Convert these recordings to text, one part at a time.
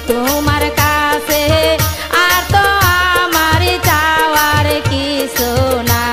তোমার কাছে আর তো আমার চাওয়ার কিছু নাই।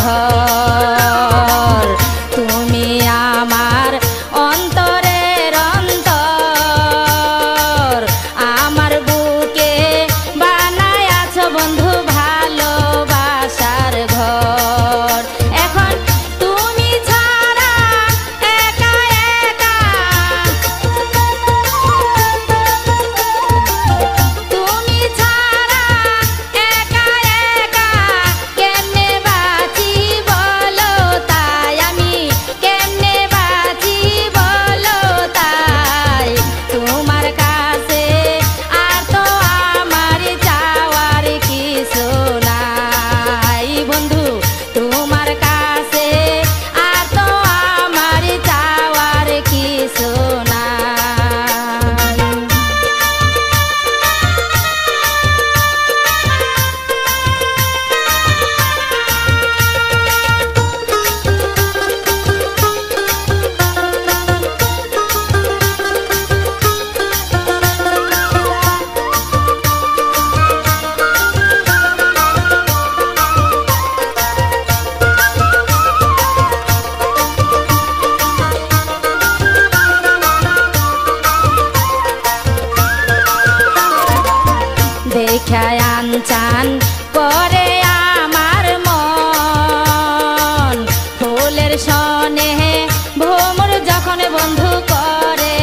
ঘর তুমি আমার অন্তরের অন্তর, আমার বুকে বানায় আছো বন্ধু ভালোবাসার ঘর। এখন তুমি ছাড়া একা একা, তুমি ছাড়া একা একা কেমনে বাঁচি বলো তাই, আমি কেমনে বাঁচি বলো তাই। তোমার কাছে আর তো আমার চাওয়ার কিছু নাই বন্ধু, তোমার কাছে আর তো আমার চাওয়ার কিছু নাই। দেখায় আনচান করে আমার মন, ফুলের সনে ভ্রমর যখন বন্ধু করে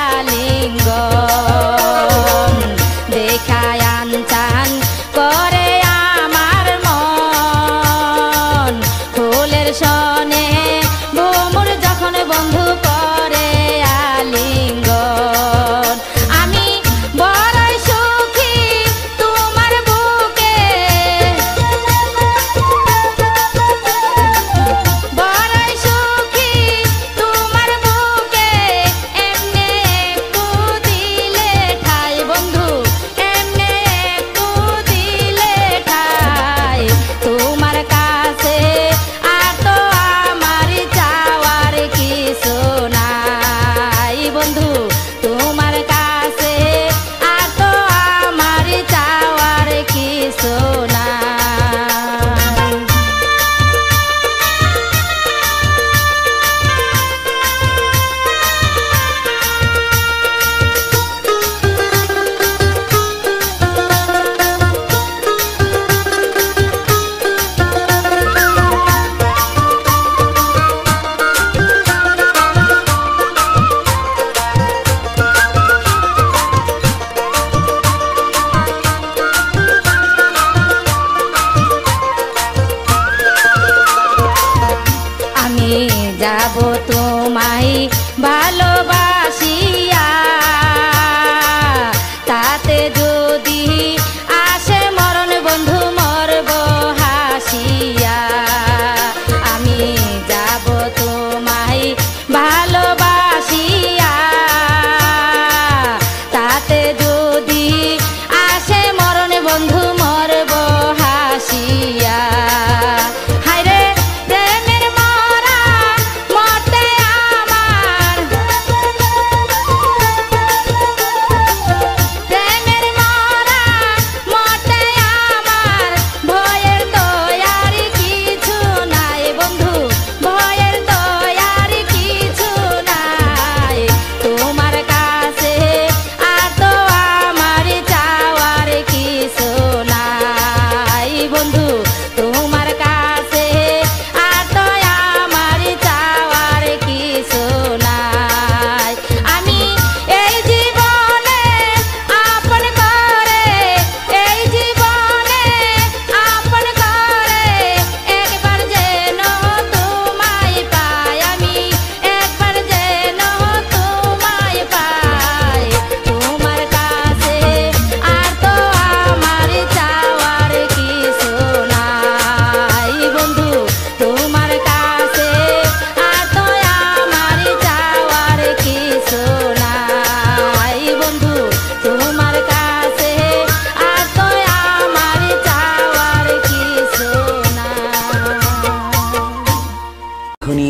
আলিঙ্গন। দেখায় আনচান করে আমার মন, ফুলের সনে ভ্রমর যখন বন্ধু করে আলিঙ্গন। আমি বড়ই সুখী তোমার বুকে,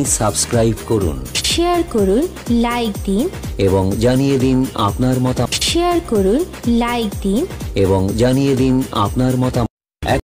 সাবস্ক্রাইব করুন, শেয়ার করুন, লাইক দিন এবং জানিয়ে দিন আপনার মতামত। শেয়ার করুন, লাইক দিন এবং জানিয়ে দিন আপনার মতামত।